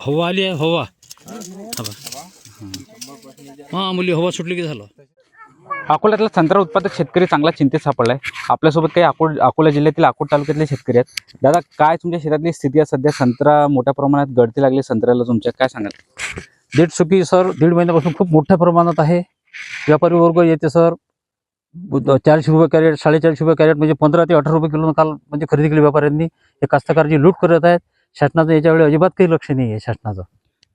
हवा आली आहे हवा. हां मुली हवा सुटली की झालं. अकोल्यातला संत्रा उत्पादक शेतकरी चांगला चिंतेत सापडलाय. आपल्यासोबत काही अकोला जिल्ह्यातील अकोट तालुक्यातले शेतकरी आहेत. दादा, काय तुमच्या शेतातली स्थिती आहे सध्या? संत्रा मोठ्या प्रमाणात गळती लागली संत्र्याला तुमच्या, काय सांगाल? डेट सुकी सर 1.5 महिन्यापासून खूप मोठ्या प्रमाणात आहे. व्यापारी वर्ग येते सर 400 रुपये कॅरेट, 450 रुपये कॅरेट, म्हणजे 15 ते 18 रुपये किलो काल म्हणजे खरेदी केली व्यापाऱ्यांनी. हे कास्तकारची लूट करत आहेत. शासनाचं याच्यावेळी अजिबात काही लक्ष नाही आहे शासनाचं.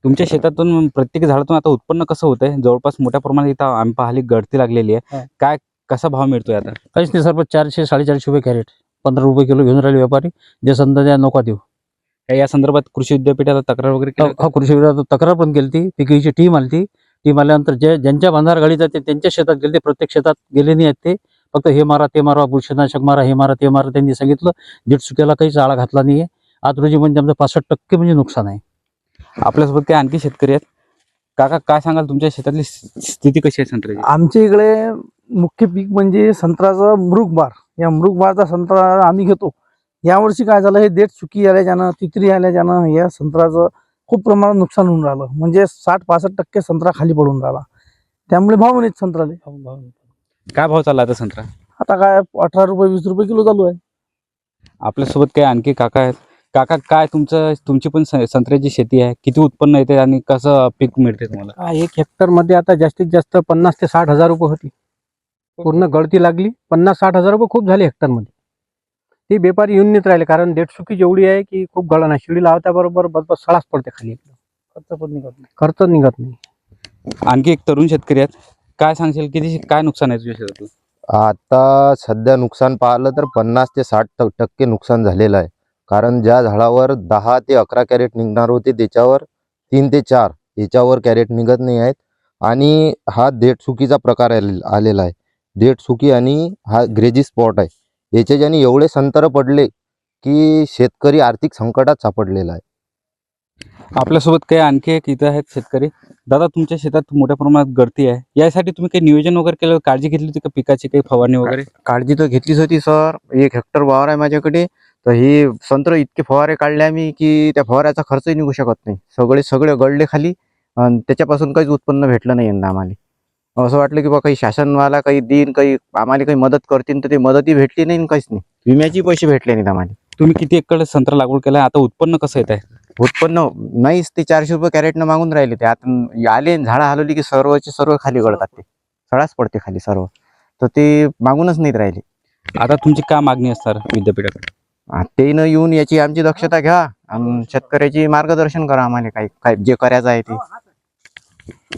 तुमच्या शेतातून प्रत्येक झाडातून आता उत्पन्न कसं होतंय? जवळपास मोठ्या प्रमाणात इथं आम्ही पाहिली गळती लागलेली आहे. काय कसा भाव मिळतोय आता? काहीच नाही सर, 400 450 रुपये कॅरेट, 15 रुपये किलो घेऊन राहिले व्यापारी. जे समजा त्या नका देऊ. या संदर्भात कृषी विद्यापीठाला तक्रार वगैरे केली? हा, कृषी विभागात तक्रार पण केली ती. पिकीची टीम आली. टीम आल्यानंतर ज्यांच्या बांधावर गाडी जाते त्यांच्या शेतात गेले. प्रत्येक शेतात गेले नाही आहेत ते. फक्त हे मारा ते मारा, बुरशीनाशक मारा, हे मारा ते मारा त्यांनी सांगितलं. डेट सुक्याला काहीच आळा घातला नाहीये. आज रोजी म्हणजे आमचं 65% म्हणजे नुकसान आहे. आपल्यासोबत काही आणखी शेतकरी आहेत. काका, काय सांगाल तुमच्या शेतातली स्थिती कशी आहे संत्र्याची? आमच्या इकडे मुख्य पीक म्हणजे संत्र्याचं मृगबार. या मृगबारचा संत्रा आम्ही घेतो. यावर्षी काय झालं, हे देठ चुकी आल्याच्यानं, तितरी आल्याच्यानं या संत्र्याचं खूप प्रमाणात नुकसान होऊन राहिलं. म्हणजे 60-65% संत्रा खाली पडून राहिला. त्यामुळे भाव नाहीत संत्र्याले. काय भाव चालला आता संत्रा? आता काय 18 रुपये 20 रुपये किलो चालू आहे. आपल्यासोबत काही आणखी काका आहेत. काका, काय तुमची पण संत्र्याची शेती आहे? किती उत्पन्न येते आणि कसं पीक मिळते तुम्हाला? 1 हेक्टर मध्ये आता जास्तीत जास्त 50 ते 60 हजार रुपये होती. पूर्ण गळती लागली. 50-60 हजार रुपये खूप झाले हेक्टर मध्ये. ते व्यापारी येऊन नेत राहिले, कारण डेट सुकी जेवढी आहे की खूप गळण आहे. शिडी लावत्याबरोबर बस सळाच पडते खाली. खर्च निघत नाही. आणखी एक तरुण शेतकरी आहेत. काय सांगशील, किती काय नुकसान आहे तुझ्या शेतातलं? आता सध्या नुकसान पाहिलं तर 50 ते 60% नुकसान झालेलं आहे. कारण ज्या झाडावर 10 ते 11 कॅरेट निघणार होते त्याच्यावर 3 ते 4 याच्यावर कॅरेट निघत नाही आहेत. आणि हा देठसुकीचा प्रकार आलेला आहे. देठसुकी आणि हा ग्रेजी स्पॉट आहे. याच्याने एवढे संतर पडले की शेतकरी आर्थिक संकटात सापडलेला आहे. आपल्यासोबत काही आणखी एक इथं आहेत शेतकरी. दादा, तुमच्या शेतात मोठ्या प्रमाणात गळती आहे. यासाठी तुम्ही काही नियोजन वगैरे केलं, काळजी घेतली होती का पिकाची, काही फवारणी वगैरे? काळजी तर घेतलीच होती सर. 1 हेक्टर वावर आहे माझ्याकडे. तर हे संत्र इतके फवारे काढले आम्ही की त्या फवाऱ्याचा खर्चही निघू शकत नाही. सगळे गळले खाली आणि त्याच्यापासून काहीच उत्पन्न भेटलं नाही यंदा आम्हाला. असं वाटलं की बा काही शासनवाला काही देईन, काही आम्हाला काही मदत करतील, तर ते मदतही भेटली नाही आणि काहीच नाही. विम्याचे पैसे भेटले नाहीत आम्हाला. तुम्ही किती एकर संत्रा लागवड केला? आता उत्पन्न कसं येत आहे? उत्पन्न नाहीच. ते 400 रुपये कॅरेटनं मागून राहिले. ते आता आले झाडं हलवली की सर्व खाली गळतात. ते सळाच पडते खाली सर्व. तर ते मागूनच नाहीत राहिले. आता तुमची काय मागणी असणार विद्यापीठाकडे? ते न येऊन याची आमची दक्षता घ्या आणि शेतकऱ्याची मार्गदर्शन करा आम्हाला, काय जे करायचं आहे ते.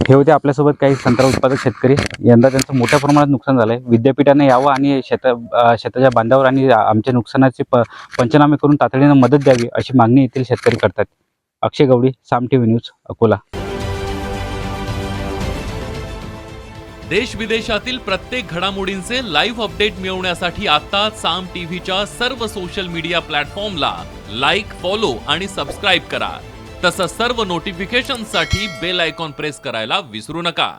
हे होते आपल्यासोबत काही संत्रा उत्पादक शेतकरी. यंदा त्यांचं मोठ्या प्रमाणात नुकसान झालंय. विद्यापीठाने यावं आणि शेताच्या बांधावर आणि आमच्या नुकसानाचे पंचनामे करून तातडीनं मदत द्यावी, अशी मागणी येथील शेतकरी करतात. अक्षय गवडी, साम टीव्ही न्यूज, अकोला. देश विदेशातील प्रत्येक घडामोडींचे लाईव्ह अपडेट मिळवण्यासाठी आता साम टीव्हीच्या सर्व सोशल मीडिया प्लॅटफॉर्मला लाईक, फॉलो आणि सबस्क्राईब करा. तसंच सर्व नोटिफिकेशनसाठी बेल आयकॉन प्रेस करायला विसरू नका.